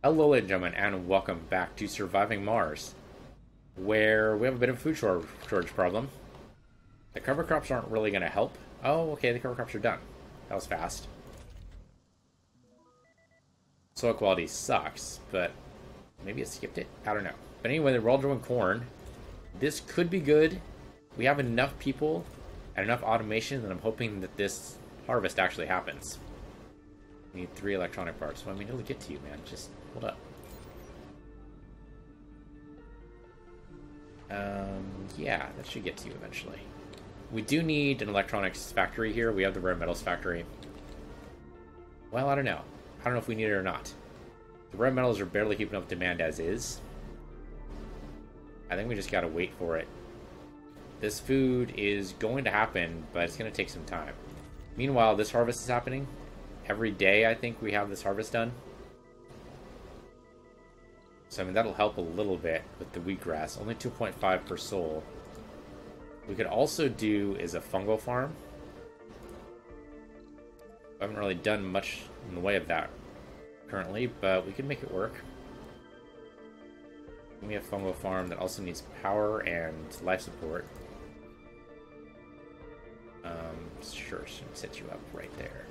Hello, ladies and gentlemen, and welcome back to Surviving Mars, where we have a bit of a food shortage problem. The cover crops aren't really going to help. Oh, okay, the cover crops are done. That was fast. Soil quality sucks, but maybe it skipped it? I don't know. But anyway, we're all growing corn. This could be good. We have enough people and enough automation that I'm hoping that this harvest actually happens. We need 3 electronic parts. Well, I mean, it'll get to you, man. Just hold up. Yeah, that should get to you eventually. We do need an electronics factory here. We have the rare metals factory. Well, I don't know. I don't know if we need it or not. The rare metals are barely keeping up with demand as is. I think we just gotta wait for it. This food is going to happen, but it's gonna take some time. Meanwhile, this harvest is happening. Every day, I think we have this harvest done. So, I mean, that'll help a little bit with the wheatgrass. Only 2.5 per soul. We could also do is a fungal farm. I haven't really done much in the way of that currently, but we can make it work. We have a fungal farm that also needs power and life support. Sure, so set you up right there.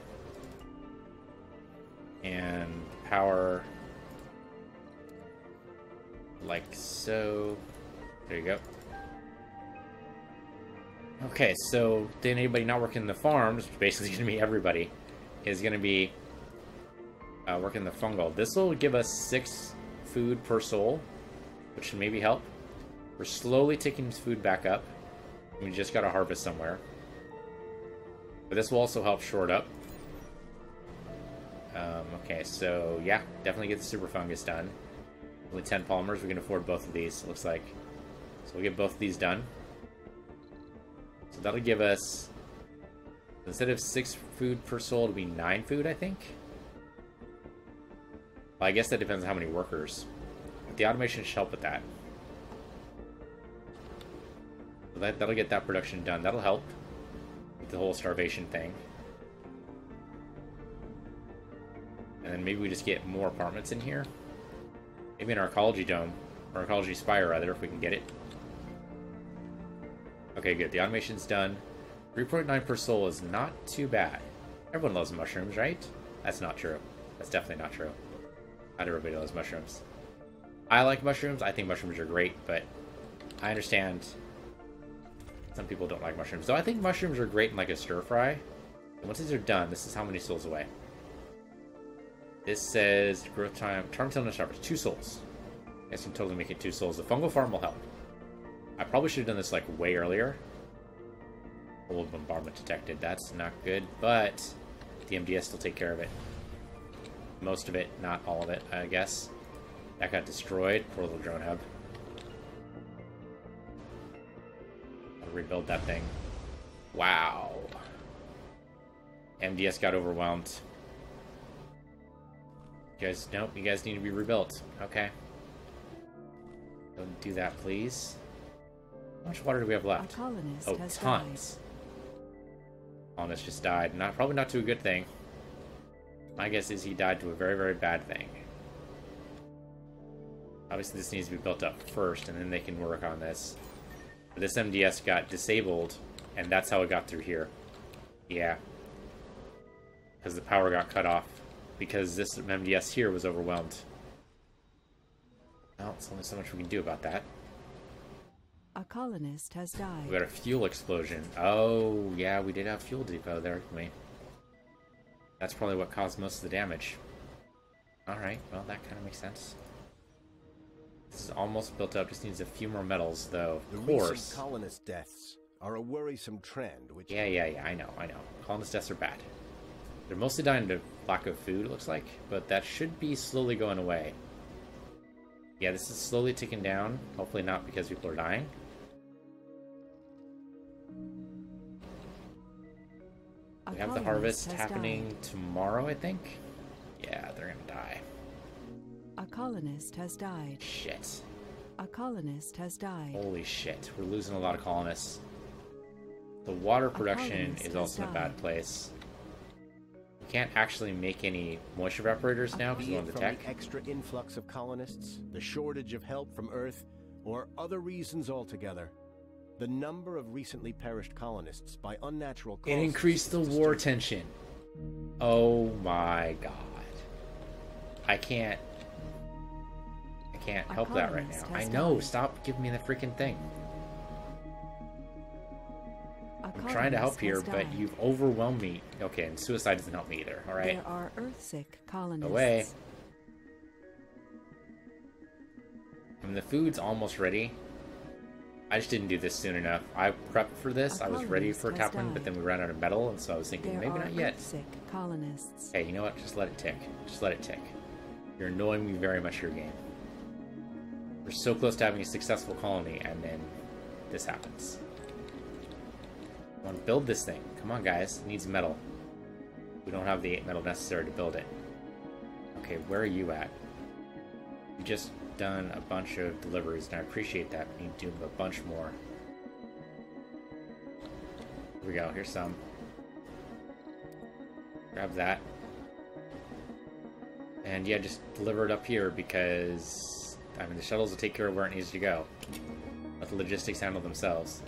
And power, like so. There you go. Okay, so then anybody not working the farms, which basically is going to be everybody, is going to be working the fungal. This will give us 6 food per soul, which should maybe help. We're slowly taking this food back up. We just got to harvest somewhere. But this will also help short up. Okay, so yeah, definitely get the super fungus done. Only 10 polymers, we can afford both of these, it looks like. So we'll get both of these done. So that'll give us, instead of 6 food per soul, it'll be 9 food, I think. Well, I guess that depends on how many workers. But the automation should help with that. So that'll get that production done. That'll help with the whole starvation thing. And then maybe we just get more apartments in here. Maybe an arcology dome, or arcology spire rather, if we can get it. Okay, good. The automation's done. 3.9 per soul is not too bad. Everyone loves mushrooms, right? That's not true. That's definitely not true. Not everybody loves mushrooms. I like mushrooms. I think mushrooms are great, but I understand some people don't like mushrooms. So I think mushrooms are great in like a stir fry. And once these are done, this is how many souls away. This says growth time, term till next harvest, 2 souls. I guess you can totally make it 2 souls. The fungal farm will help. I probably should have done this like way earlier. Old bombardment detected. That's not good, but the MDS will take care of it. Most of it, not all of it, I guess. That got destroyed. Poor little drone hub. I'll rebuild that thing. Wow. MDS got overwhelmed. You guys, nope, you guys need to be rebuilt. Okay. Don't do that, please. How much water do we have left? Oh, tons. Colonist just died. Probably not to a good thing. My guess is he died to a very, very bad thing. Obviously, this needs to be built up first, and then they can work on this. But this MDS got disabled, and that's how it got through here. Yeah. Because the power got cut off. Because this MDS here was overwhelmed. Well, it's only so much we can do about that. A colonist has died. We got a fuel explosion. Oh, yeah, we did have fuel depot there with me. That's probably what caused most of the damage. Alright, well, that kind of makes sense. This is almost built up. Just needs a few more metals, though. Of course. The recent colonist deaths are a worrisome trend, which... Yeah, I know. Colonist deaths are bad. They're mostly dying to lack of food, it looks like, but that should be slowly going away. Yeah, this is slowly ticking down. Hopefully not because people are dying. We have the harvest happening tomorrow, I think. Yeah, they're gonna die. A colonist has died. Shit. A colonist has died. Holy shit, we're losing a lot of colonists. The water production is also in a bad place. can't actually make any moisture evaporators now because Be we it want the from tech. the extra influx of colonists, the shortage of help from Earth, or other reasons altogether, the number of recently perished colonists by unnatural It causes increased the is war disturbing. tension. Oh my god. I can't A help that right colonist now. I has know, died. stop giving me the freaking thing. A I'm trying to help colonist here, has but died. you've overwhelmed me. Okay, and suicide doesn't help me either, alright? There are Earthsick colonists. Away. I mean, the food's almost ready. I just didn't do this soon enough. I prepped for this. A I was ready colonist for it to has happen, but died. then we ran out of metal, and so I was thinking, There maybe are not yet. Earthsick colonists. Hey, you know what? Just let it tick. Just let it tick. You're annoying me very much, your game. We're so close to having a successful colony, and then this happens. I want to build this thing. Come on, guys. It needs metal. We don't have the metal necessary to build it. Okay, where are you at? You just done a bunch of deliveries, and I appreciate that. We need to do a bunch more. Here we go. Here's some. Grab that. And yeah, just deliver it up here because, I mean, the shuttles will take care of where it needs to go. Let the logistics handle themselves.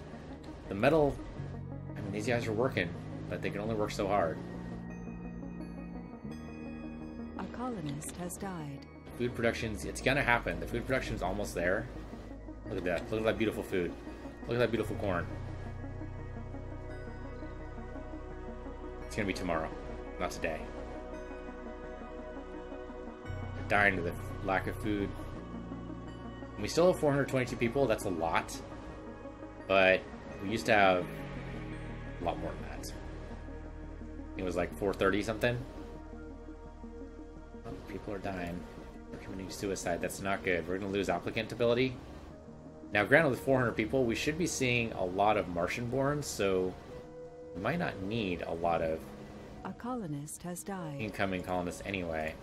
The metal, I mean, these guys are working, but they can only work so hard. A colonist has died. Food production's, it's gonna happen. The food production's almost there. Look at that. Look at that beautiful food. Look at that beautiful corn. It's gonna be tomorrow, not today. We're dying to the lack of food. And we still have 422 people. That's a lot. But we used to have a lot more than that. It was like 430 something. Oh, people are dying. We're committing suicide. That's not good. We're going to lose applicant ability. Now, granted, with 400 people, we should be seeing a lot of Martian-born, so we might not need a lot of A colonist has died. incoming colonists anyway.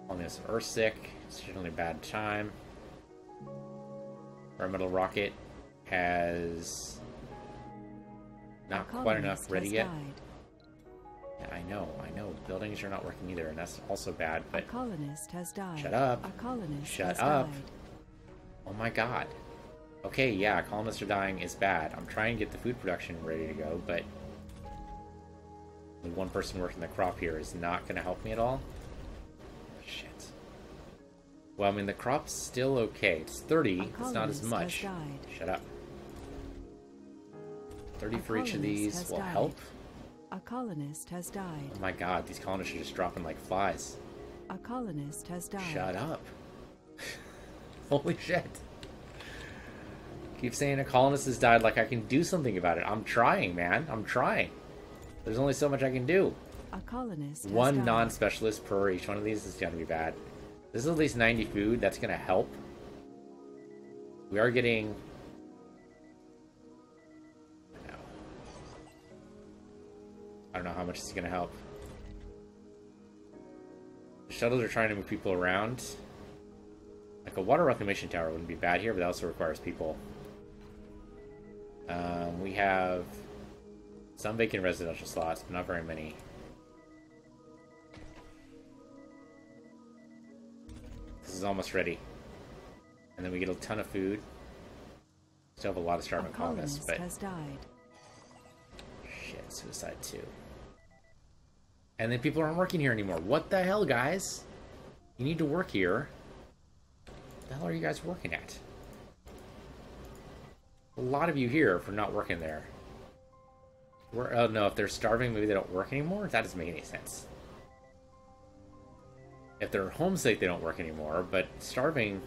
Colonists are sick. It's generally a bad time. Our metal rocket has A not quite enough colonist ready has yet. died. Yeah, I know. Buildings are not working either, and that's also bad, A but colonist has died. shut up. A colonist Shut has up. died. Oh my god. Okay, yeah, colonists are dying is bad. I'm trying to get the food production ready to go, but the one person working the crop here is not going to help me at all. Shit. Well, I mean, the crop's still okay. It's 30. A It's not as colonist has much. died. Shut up. 30 A for each of colonist these has will died. help. A colonist has died. Oh my god, these colonists are just dropping like flies. A colonist has died. Shut up. Holy shit. Keep saying a colonist has died like I can do something about it. I'm trying, man. I'm trying. There's only so much I can do. A colonist has One died. non-specialist per each one of these is going to be bad. This is at least 90 food. That's going to help. We are getting... I don't know how much this is going to help. The shuttles are trying to move people around. Like a water reclamation tower wouldn't be bad here, but that also requires people. We have some vacant residential slots, but not very many. This is almost ready. And then we get a ton of food. Still have a lot of A starving colonists, colonist but... has died. Shit, suicide too. And then people aren't working here anymore. What the hell, guys? You need to work here. What the hell are you guys working at? A lot of you here for not working there. Oh no, if they're starving, maybe they don't work anymore? That doesn't make any sense. If they're homesick, they don't work anymore, but starving...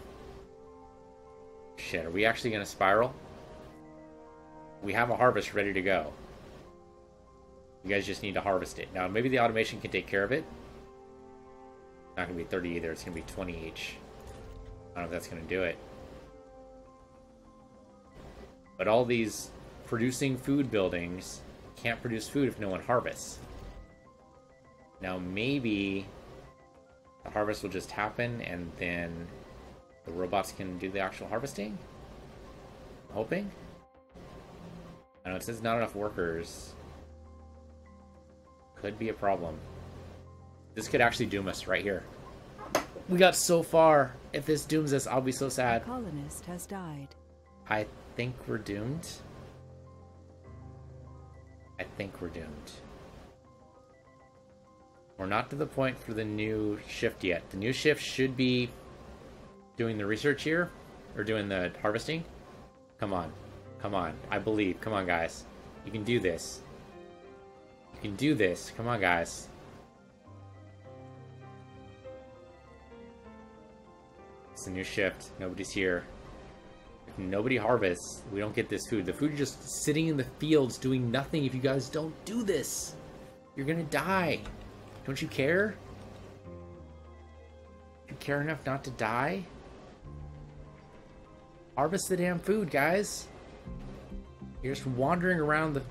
Shit, are we actually going to spiral? We have a harvest ready to go. You guys just need to harvest it. Now, maybe the automation can take care of it. Not going to be 30 either. It's going to be 20 each. I don't know if that's going to do it. But all these producing food buildings can't produce food if no one harvests. Now, maybe the harvest will just happen and then the robots can do the actual harvesting? I'm hoping? I know it says not enough workers. Could be a problem. This could actually doom us right here. We got so far. If this dooms us, I'll be so A sad. colonist has died. I think we're doomed. I think we're doomed. We're not to the point for the new shift yet. The new shift should be doing the research here, or doing the harvesting. Come on. Come on. I believe. Come on, guys. You can do this. You can do this. Come on, guys. It's a new shift. Nobody's here. If nobody harvests, we don't get this food. The food is just sitting in the fields doing nothing if you guys don't do this. You're gonna die. Don't you care? You care enough not to die? Harvest the damn food, guys. You're just wandering around the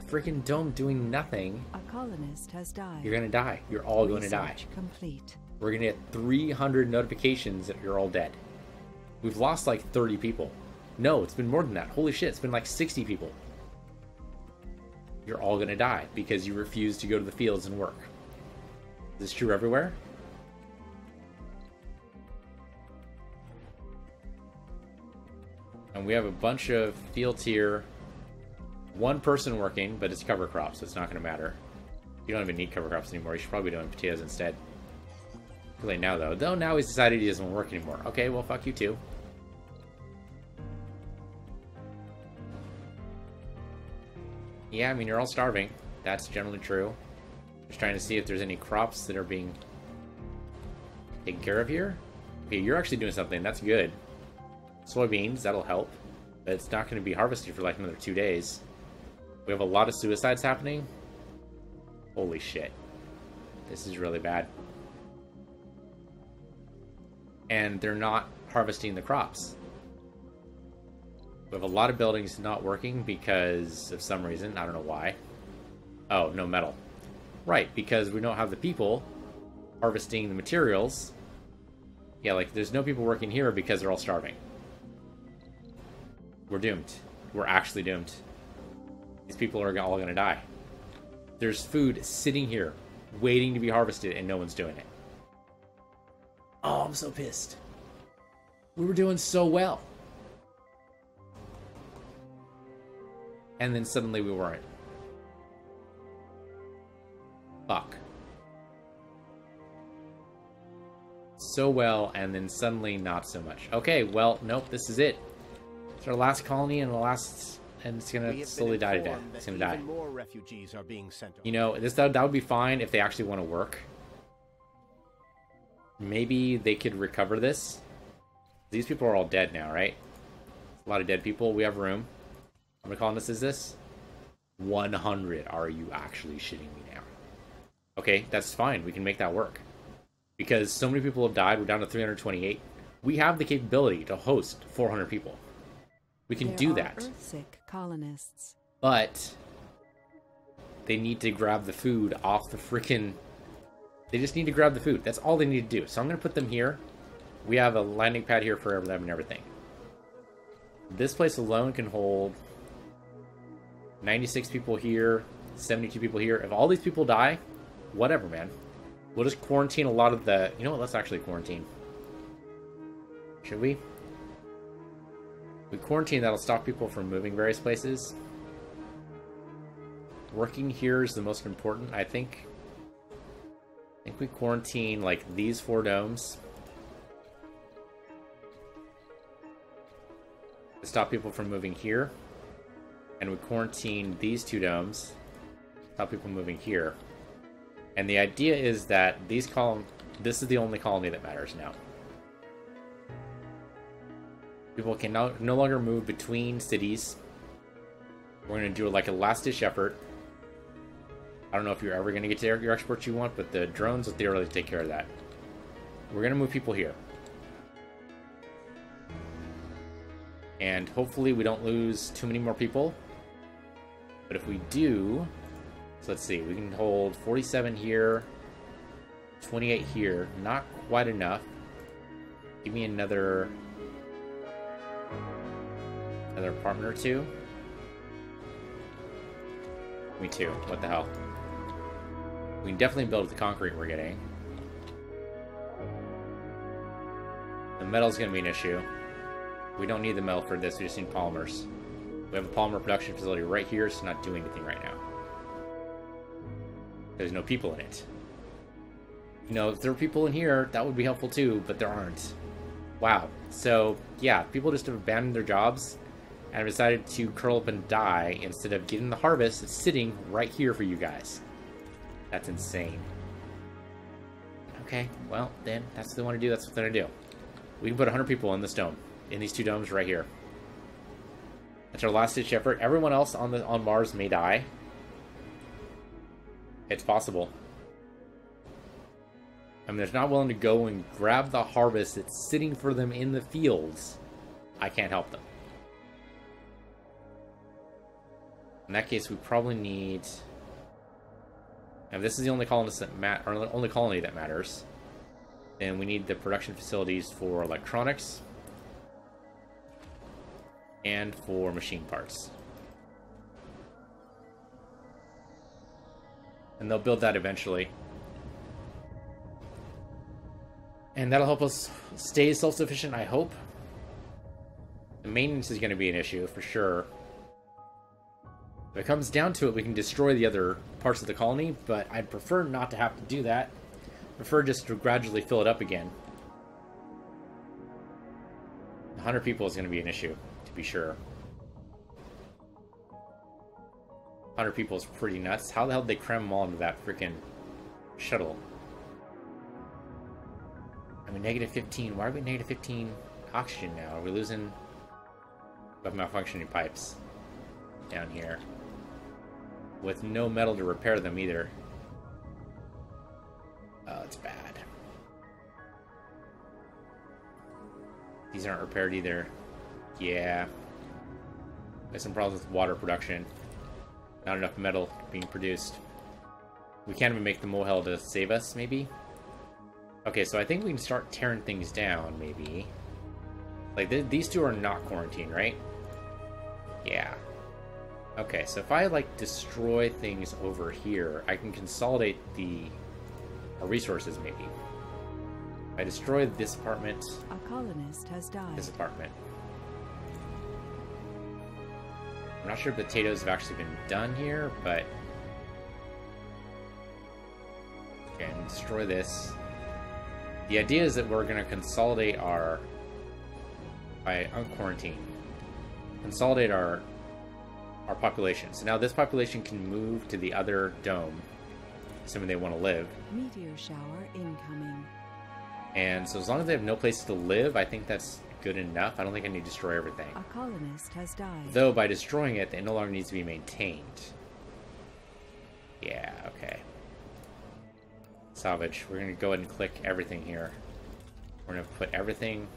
freaking dome doing nothing. A colonist has died. You're gonna die. You're all going to die. Research complete. We're gonna get 300 notifications that you're all dead. We've lost like 30 people. No, it's been more than that. Holy shit, it's been like 60 people. You're all gonna die because you refuse to go to the fields and work. Is this true everywhere? And we have a bunch of fields here. One person working, but it's cover crops, so it's not going to matter. You don't even need cover crops anymore. You should probably be doing potatoes instead. Too late now, though. Though now he's decided he doesn't want to work anymore. Okay, well, fuck you too. Yeah, I mean, you're all starving. That's generally true. Just trying to see if there's any crops that are being taken care of here. Okay, you're actually doing something. That's good. Soybeans, that'll help. But it's not going to be harvested for like another 2 days. We have a lot of suicides happening. Holy shit. This is really bad. And they're not harvesting the crops. We have a lot of buildings not working because of some reason. I don't know why. Oh, no metal. Right, because we don't have the people harvesting the materials. Yeah, like there's no people working here because they're all starving. We're doomed. We're actually doomed. These people are all going to die. There's food sitting here waiting to be harvested and no one's doing it. Oh, I'm so pissed. We were doing so well. And then suddenly we weren't. Fuck. So well, and then suddenly not so much. Okay, well, nope, this is it. It's our last colony and it's gonna slowly die to death. It's gonna die. More refugees are being sent over. You know, that would be fine if they actually want to work. Maybe they could recover this. These people are all dead now, right? A lot of dead people. We have room. How many colonists is this? 100. Are you actually shitting me now? Okay, that's fine. We can make that work. Because so many people have died, we're down to 328. We have the capability to host 400 people. We can do that. Earthsick colonists. But they need to grab the food off the freaking... They just need to grab the food. That's all they need to do. So I'm going to put them here. We have a landing pad here for them and everything. This place alone can hold 96 people here, 72 people here. If all these people die, whatever, man. We'll just quarantine a lot of the... You know what? Let's actually quarantine. Should we? We quarantine, that'll stop people from moving various places. Working here is the most important, I think. I think we quarantine, like, these 4 domes. To stop people from moving here. And we quarantine these 2 domes. Stop people moving here. And the idea is that this is the only colony that matters now. People can no longer move between cities. We're going to do like a last-ditch effort. I don't know if you're ever going to get to your exports you want, but the drones will theoretically take care of that. We're going to move people here. And hopefully we don't lose too many more people. But if we do... So let's see, we can hold 47 here, 28 here. Not quite enough. Give me another apartment or 2. Me too. What the hell? We can definitely build with the concrete we're getting. The metal's going to be an issue. We don't need the metal for this, we just need polymers. We have a polymer production facility right here, so not doing anything right now. There's no people in it. You know, if there were people in here, that would be helpful too, but there aren't. Wow. So, yeah, people just have abandoned their jobs and have decided to curl up and die instead of getting the harvest that's sitting right here for you guys. That's insane. Okay, well, then, that's what they want to do, that's what they're going to do. We can put 100 people in this dome. In these two domes right here. That's our last-ditch effort. Everyone else on Mars may die. It's possible. I mean, they're not willing to go and grab the harvest that's sitting for them in the fields. I can't help them. In that case, we probably need... And if this is the only colonist that or the only colony that matters, then we need the production facilities for electronics and for machine parts. And they'll build that eventually. And that'll help us stay self-sufficient, I hope. The maintenance is going to be an issue, for sure. If it comes down to it, we can destroy the other parts of the colony, but I'd prefer not to have to do that. I prefer just to gradually fill it up again. 100 people is going to be an issue, to be sure. 100 people is pretty nuts. How the hell did they cram them all into that freaking shuttle? I mean, negative 15. Why are we negative 15 oxygen now? Are we losing... We have malfunctioning pipes down here. With no metal to repair them either. Oh, it's bad. These aren't repaired either. Yeah. There's some problems with water production. Not enough metal being produced. We can't even make the Mohel to save us, maybe? Okay, so I think we can start tearing things down, maybe. Like, these two are not quarantined, right? Yeah. Okay, so if I, like, destroy things over here, I can consolidate our resources, maybe. If I destroy this apartment... A colonist has died. This apartment. I'm not sure if potatoes have actually been done here, but... Okay, and destroy this. The idea is that we're going to consolidate our... By unquarantine. Consolidate our population. So now this population can move to the other dome, assuming they want to live. Meteor shower incoming. And so as long as they have no place to live, I think that's good enough. I don't think I need to destroy everything. A colonist has died. Though by destroying it, it no longer needs to be maintained. Yeah, okay. Salvage. We're going to go ahead and click everything here. We're going to put everything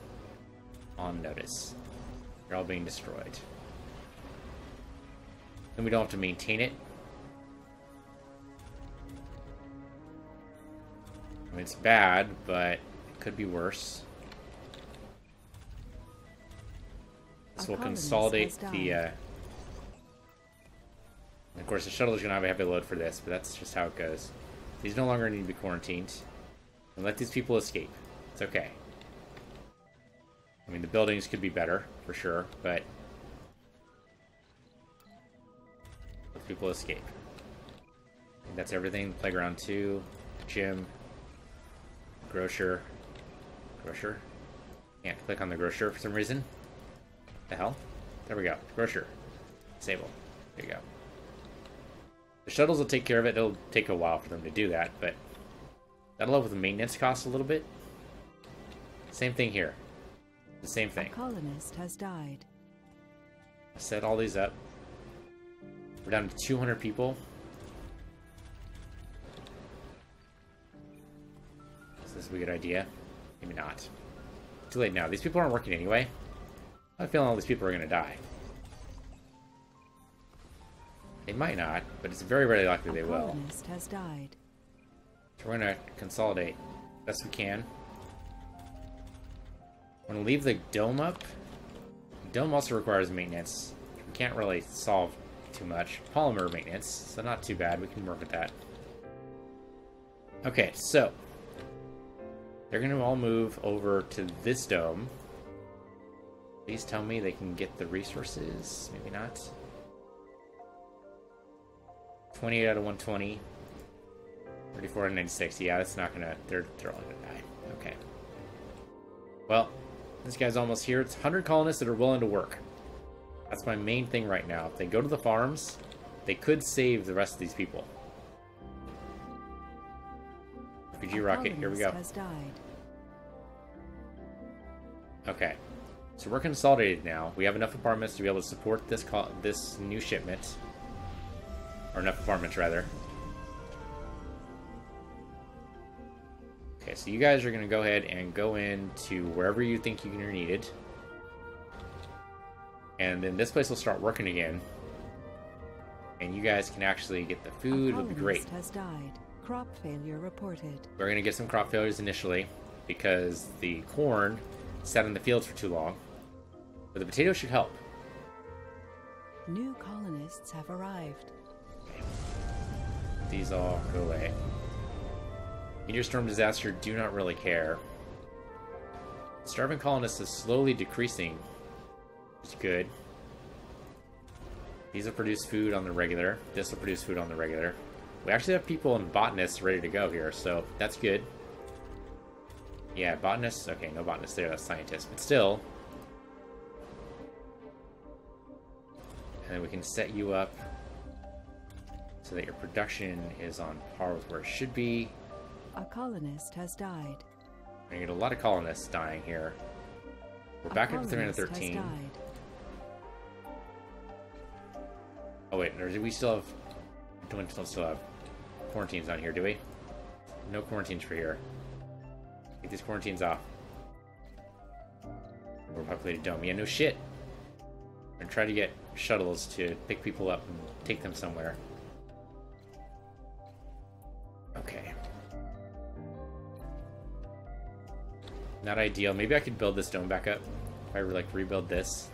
on notice. They're all being destroyed. Then we don't have to maintain it. I mean, it's bad, but it could be worse. So we'll consolidate the... Of course, the shuttle is going to have a heavy load for this, but that's just how it goes. These no longer need to be quarantined. And let these people escape. It's okay. I mean, the buildings could be better, for sure, but... Let people escape. I think that's everything. Playground 2, gym, grocer. Grocer? Can't click on the grocer for some reason. The hell? There we go. Grocer. Disable. There you go. The shuttles will take care of it. It'll take a while for them to do that, but that'll help with the maintenance costs a little bit. Same thing here. The same thing. A colonist has died. Set all these up. We're down to 200 people. Is this a good idea? Maybe not. Too late now. These people aren't working anyway. I have a feeling all these people are going to die. They might not, but it's very, very likely they will. A colonist has died. So we're going to consolidate best we can. We're going to leave the dome up. The dome also requires maintenance. We can't really solve too much. Polymer maintenance, so not too bad. We can work with that. Okay, so they're going to all move over to this dome. Please tell me they can get the resources. Maybe not. 28 out of 120. 34 out of 96. Yeah, that's not gonna... They're all gonna die. Okay. Well, this guy's almost here. It's 100 colonists that are willing to work. That's my main thing right now. If they go to the farms, they could save the rest of these people. RPG rocket, here we go. Has died. Okay. So we're consolidated now. We have enough apartments to be able to support this new shipment. Or enough apartments, rather. Okay, so you guys are going to go ahead and go into wherever you think you're needed. And then this place will start working again. And you guys can actually get the food. It'll be great. Has died. Crop failure reported. We're going to get some crop failures initially because the corn sat in the fields for too long. But the potatoes should help. New colonists have arrived. Okay. These all go away. Meteor storm disaster, do not really care. Starving colonists is slowly decreasing, which is good. These will produce food on the regular. This will produce food on the regular. We actually have people and botanists ready to go here, so that's good. Yeah, botanists. Okay, no botanists there. That's scientists, but still. And then we can set you up so that your production is on par with where it should be. A colonist has died. We're gonna get a lot of colonists dying here. We're back up to 313. Oh wait, or do we still have... Don't still have quarantines on here, do we? No quarantines for here. Take these quarantines off. Overpopulated dome. Yeah, no shit. I'm gonna try to get shuttles to pick people up and take them somewhere. Okay. Not ideal. Maybe I could build this dome back up. If I like rebuild this.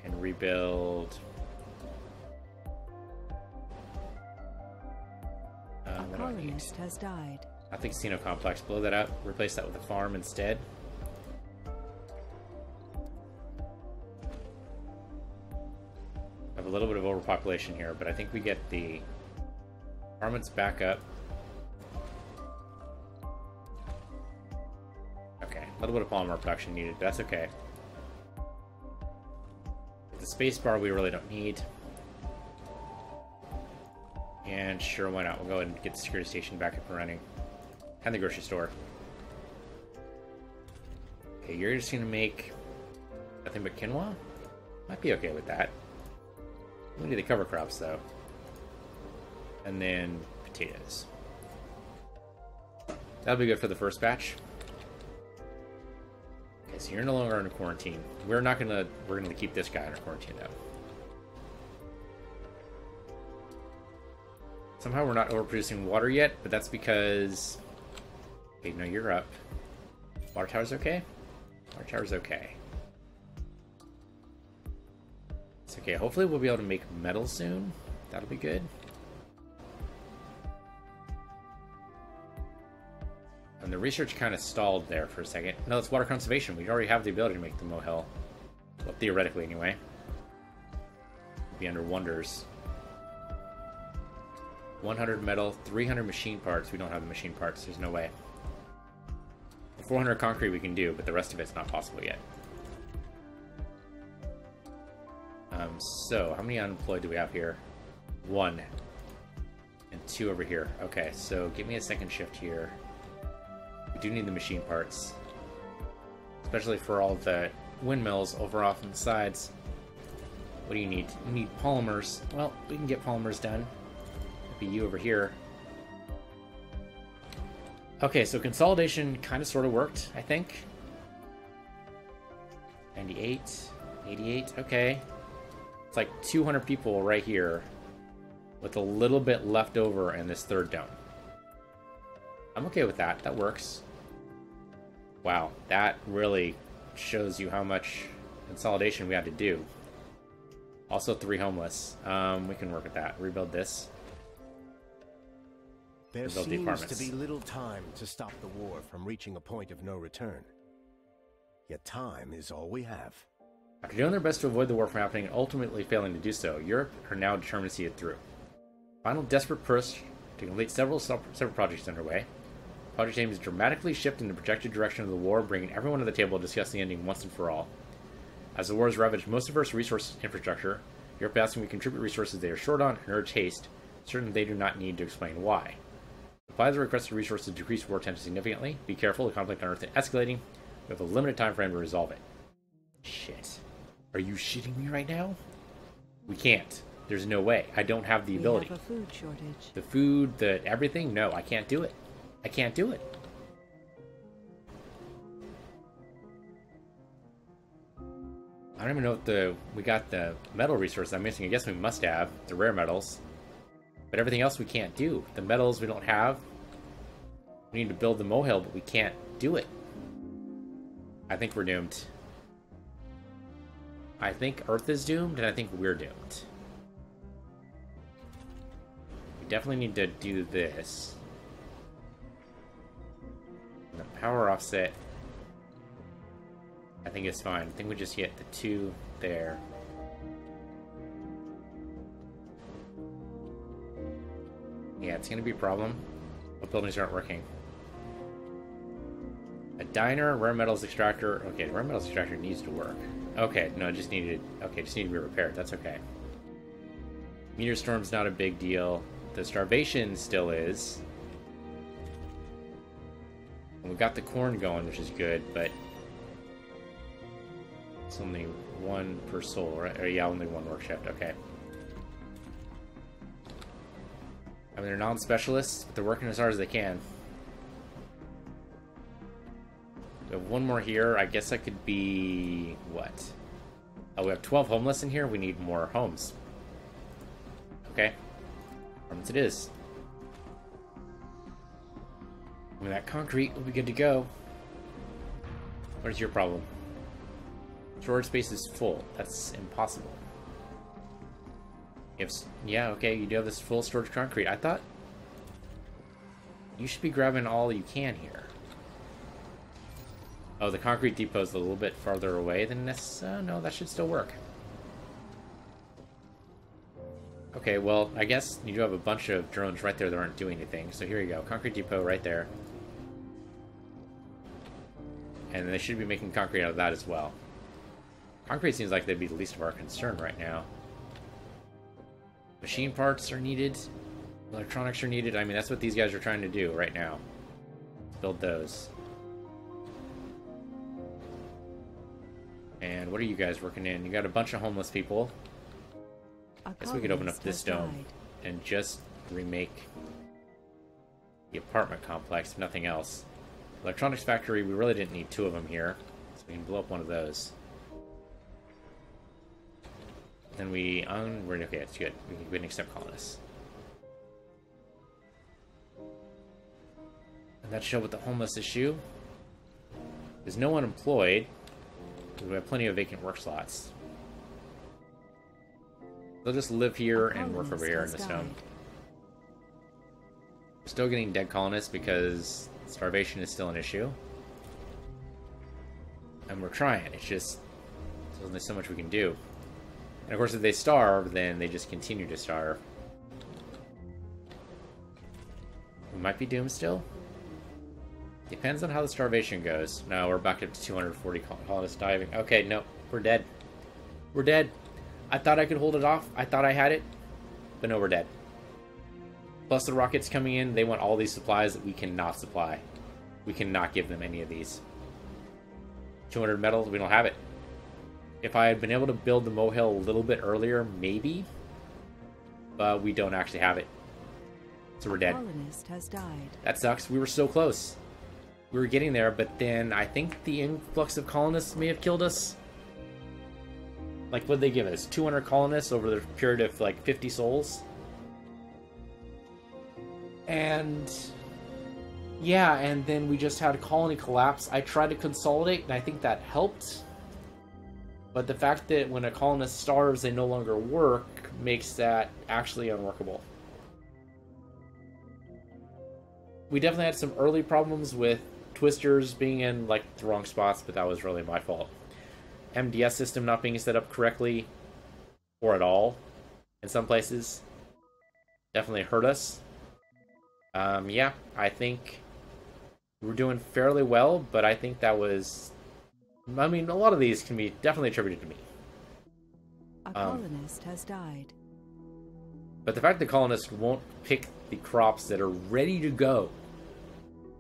And rebuild... A colonist has died. I think casino complex. Blow that up. Replace that with a farm instead. I have a little bit of overpopulation here, but I think we get the apartments back up. Okay, a little bit of polymer production needed, but that's okay. The space bar we really don't need. And sure, why not? We'll go ahead and get the security station back up and running. And the grocery store. Okay, you're just gonna make nothing but quinoa? Might be okay with that. We need the cover crops though. And then potatoes. That'll be good for the first batch. Okay, so you're no longer under quarantine. We're gonna keep this guy under quarantine though. Somehow we're not overproducing water yet, but that's because... Okay, no, you're up. Water tower's okay? Water tower's okay. It's okay. Hopefully we'll be able to make metal soon. That'll be good. And the research kind of stalled there for a second. No, it's water conservation. We already have the ability to make the Mohel. Well, theoretically, anyway. It'll be under wonders. 100 metal, 300 machine parts. We don't have the machine parts. There's no way. 400 concrete we can do, but the rest of it's not possible yet. So, how many unemployed do we have here? 1. And 2 over here. Okay, so give me a second shift here. We do need the machine parts. Especially for all the windmills over off on the sides. What do you need? You need polymers. Well, we can get polymers done. That'd be you over here. Okay, so consolidation kind of sort of worked, I think. 98, 88, okay. It's like 200 people right here with a little bit left over in this third dome. I'm okay with that. That works. Wow, that really shows you how much consolidation we had to do. Also 3 homeless. We can work with that. Rebuild this. There to build the seems apartments. to be little time to stop the war from reaching a point of no return. Yet time is all we have. After doing their best to avoid the war from happening and ultimately failing to do so, Europe are now determined to see it through. Final desperate push to complete several projects underway. Project aims to dramatically shift in the projected direction of the war, bringing everyone to the table to discuss the ending once and for all. As the war has ravaged most of Earth's resource infrastructure, Europe asking we contribute resources they are short on and urge haste, certain they do not need to explain why. Supply the requested resources to decrease war tension significantly. Be careful, the conflict on Earth is escalating. We have a limited time frame to resolve it. Shit. Are you shitting me right now? We can't. There's no way. I don't have the ability. We have a food shortage. The food, the everything? No, I can't do it. I can't do it. I don't even know if we got the metal resources I'm missing. I guess we must have the rare metals. But everything else we can't do. The metals we don't have. We need to build the molehill, but we can't do it. I think we're doomed. I think Earth is doomed, and I think we're doomed. We definitely need to do this. And the power offset, I think it's fine. I think we just get the 2 there. Yeah, it's going to be a problem. What buildings aren't working? A diner, rare metals extractor. Okay, the rare metals extractor needs to work. Okay, no, it just needed. Okay, just needed to be repaired. That's okay. Meteor storm's not a big deal. The starvation still is. And we got the corn going, which is good, but it's only 1 per soul, right? Or yeah, only 1 work shift. Okay. I mean, they're non-specialists, but they're working as hard as they can. We have 1 more here. I guess that could be... what? Oh, we have 12 homeless in here. We need more homes. Okay. Apartments it is. I mean, that concrete will be good to go. What is your problem? Storage space is full. That's impossible. Yeah, okay, you do have this full storage concrete. I thought you should be grabbing all you can here. Oh, the concrete depot is a little bit farther away than this. No, that should still work. Okay, well, I guess you do have a bunch of drones right there that aren't doing anything. So here you go, concrete depot right there. And they should be making concrete out of that as well. Concrete seems like they'd be the least of our concern right now. Machine parts are needed. Electronics are needed. I mean, that's what these guys are trying to do right now. Build those. And what are you guys working in? You got a bunch of homeless people. I guess we could open up this dome and just remake the apartment complex, if nothing else. Electronics factory, we really didn't need 2 of them here. So we can blow up 1 of those. Then we okay, it's good. We can go ahead and accept colonists. And that show with the homeless issue. There's no one employed. We have plenty of vacant work slots. They'll just live here and work over here in this home. We're still getting dead colonists because starvation is still an issue. And we're trying. It's just there's only so much we can do. And of course, if they starve, then they just continue to starve. We might be doomed still. Depends on how the starvation goes. No, we're back up to 240 colonists diving. Okay, no, we're dead. We're dead. I thought I could hold it off. I thought I had it. But no, we're dead. Plus the rockets coming in, they want all these supplies that we cannot supply. We cannot give them any of these. 200 metals, we don't have it. If I had been able to build the molehill a little bit earlier, maybe. But we don't actually have it. So we're dead. Colonist has died. That sucks. We were so close. We were getting there, but then I think the influx of colonists may have killed us. Like, what did they give us? 200 colonists over the period of, like, 50 souls? And... yeah, and then we just had a colony collapse. I tried to consolidate, and I think that helped. But the fact that when a colonist starves, they no longer work, makes that actually unworkable. we definitely had some early problems with twisters being in like the wrong spots, but that was really my fault. MDS system not being set up correctly or at all in some places definitely hurt us. Yeah, I think we're doing fairly well, but I think that was... I mean, a lot of these can be definitely attributed to me. A colonist has died. But the fact that colonists won't pick the crops that are ready to go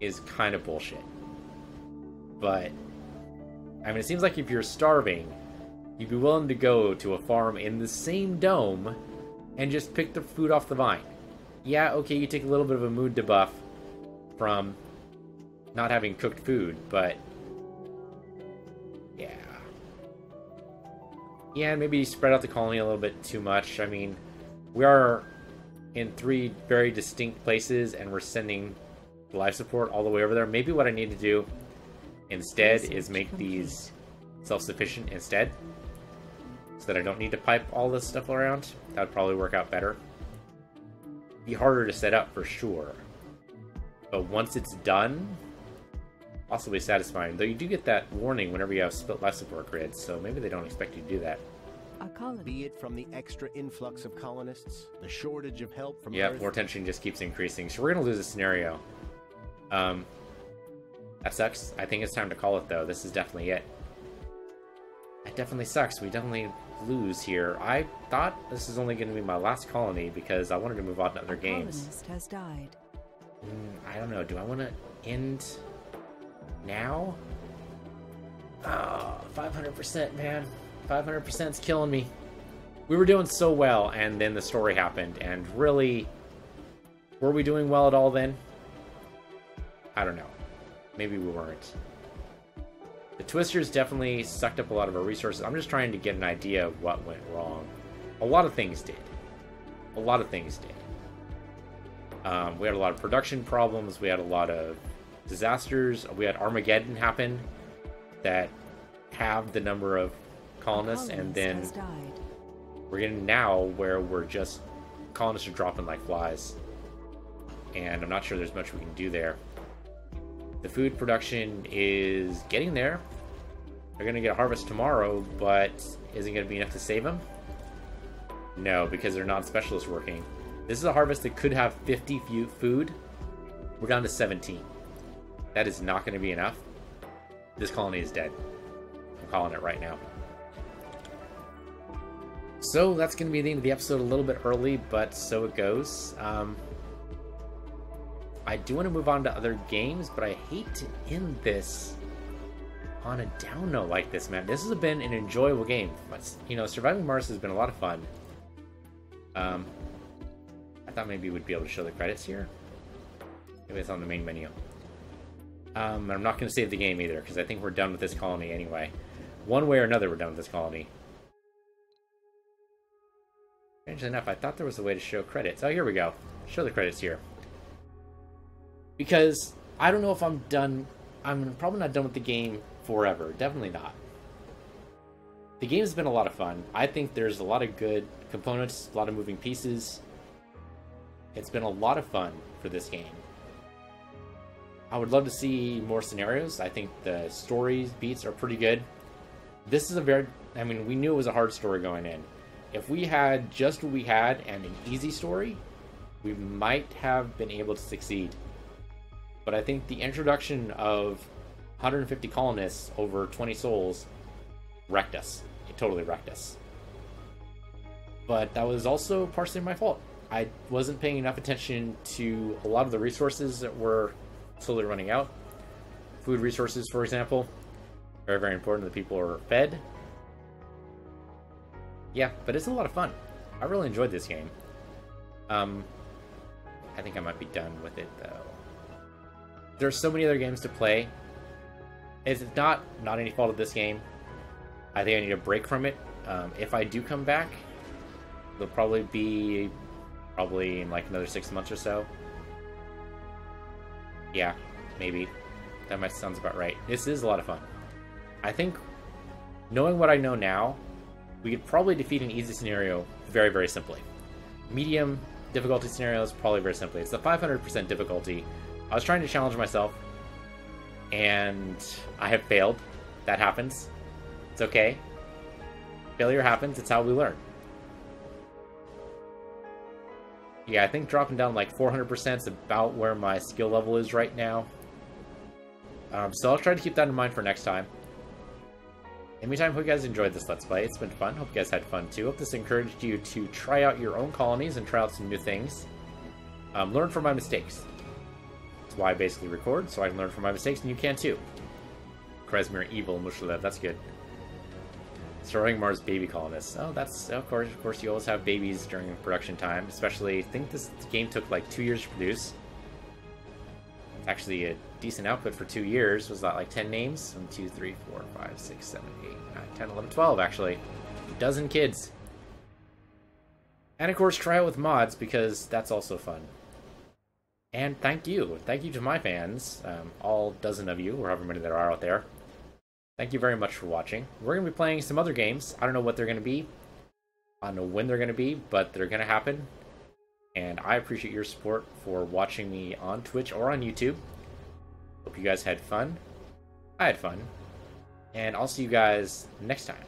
is kind of bullshit. But, I mean, it seems like if you're starving, you'd be willing to go to a farm in the same dome and just pick the food off the vine. Yeah, okay, you take a little bit of a mood debuff from not having cooked food, but yeah. Yeah, maybe you spread out the colony a little bit too much. I mean, we are in 3 very distinct places, and we're sending life support all the way over there. Maybe what I need to do instead is make these self-sufficient instead, so that I don't need to pipe all this stuff around. That would probably work out better. Be harder to set up for sure, but once it's done, possibly satisfying. Though you do get that warning whenever you have split life support grids, so maybe they don't expect you to do that. A colony. Be it from the extra influx of colonists, the shortage of help from Yeah, Earth... war tension just keeps increasing, so we're gonna lose a scenario. That sucks. I think it's time to call it, though. This is definitely it. That definitely sucks. We definitely lose here. I thought this is only going to be my last colony because I wanted to move on to other games. Colonist has died. I don't know. Do I want to end now? Oh, 500%, man. 500% is killing me. We were doing so well, and then the story happened, and really, were we doing well at all then? I don't know. Maybe we weren't. The twisters definitely sucked up a lot of our resources. I'm just trying to get an idea of what went wrong. A lot of things did. A lot of things did. We had a lot of production problems. We had a lot of disasters. We had Armageddon happen that halved the number of colonists, and then has died. we're getting now where we're just... colonists are dropping like flies. And I'm not sure there's much we can do there. The food production is getting there. They're going to get a harvest tomorrow, but is it going to be enough to save them? No, because they're non-specialists working. This is a harvest that could have 50 food. We're down to 17. That is not going to be enough. This colony is dead. I'm calling it right now. So that's going to be the end of the episode a little bit early, but so it goes. I do want to move on to other games, but I hate to end this on a down note like this, man. This has been an enjoyable game. You know, Surviving Mars has been a lot of fun. I thought maybe we'd be able to show the credits here. Maybe it's on the main menu. I'm not going to save the game either, because I think we're done with this colony anyway. One way or another, we're done with this colony. Strangely enough, I thought there was a way to show credits. Oh, here we go. Show the credits here. Because I don't know if I'm done. I'm probably not done with the game forever. Definitely not. The game's been a lot of fun. I think there's a lot of good components, a lot of moving pieces. It's been a lot of fun for this game. I would love to see more scenarios. I think the story beats are pretty good. This is a very... I mean, we knew it was a hard story going in. If we had just what we had and an easy story, we might have been able to succeed. But I think the introduction of 150 colonists over 20 souls wrecked us. It totally wrecked us. But that was also partially my fault. I wasn't paying enough attention to a lot of the resources that were slowly running out. Food resources, for example. Very, very important that people are fed. Yeah, but it's a lot of fun. I really enjoyed this game. I think I might be done with it, though. There's so many other games to play. It's not any fault of this game. I think I need a break from it. If I do come back, it'll probably be in like another 6 months or so. Yeah, maybe. That might sounds about right. This is a lot of fun. I think, knowing what I know now, we could probably defeat an easy scenario very, very simply. Medium difficulty scenarios, probably very simply. It's the 500% difficulty I was trying to challenge myself, and I have failed. That happens. It's okay. Failure happens. It's how we learn. Yeah, I think dropping down like 400% is about where my skill level is right now. So I'll try to keep that in mind for next time. In the meantime, hope you guys enjoyed this Let's Play. It's been fun. Hope you guys had fun too. Hope this encouraged you to try out your own colonies and try out some new things. Learn from my mistakes. That's why I basically record, so I can learn from my mistakes, and you can too. Kresmir, evil, Mushalev, that's good. Destroying Mars baby colonists. Oh, that's, of course, you always have babies during production time. Especially, I think this game took like 2 years to produce. It's actually a decent output for 2 years. Was that like 10 names? 1, 2, 3, 4, 5, 6, 7, 8, 9, 10, 11, 12, actually. A dozen kids. And of course, try it with mods, because that's also fun. And thank you. Thank you to my fans, all dozen of you, or however many there are out there. Thank you very much for watching. We're going to be playing some other games. I don't know what they're going to be. I don't know when they're going to be, but they're going to happen. And I appreciate your support for watching me on Twitch or on YouTube. Hope you guys had fun. I had fun. And I'll see you guys next time.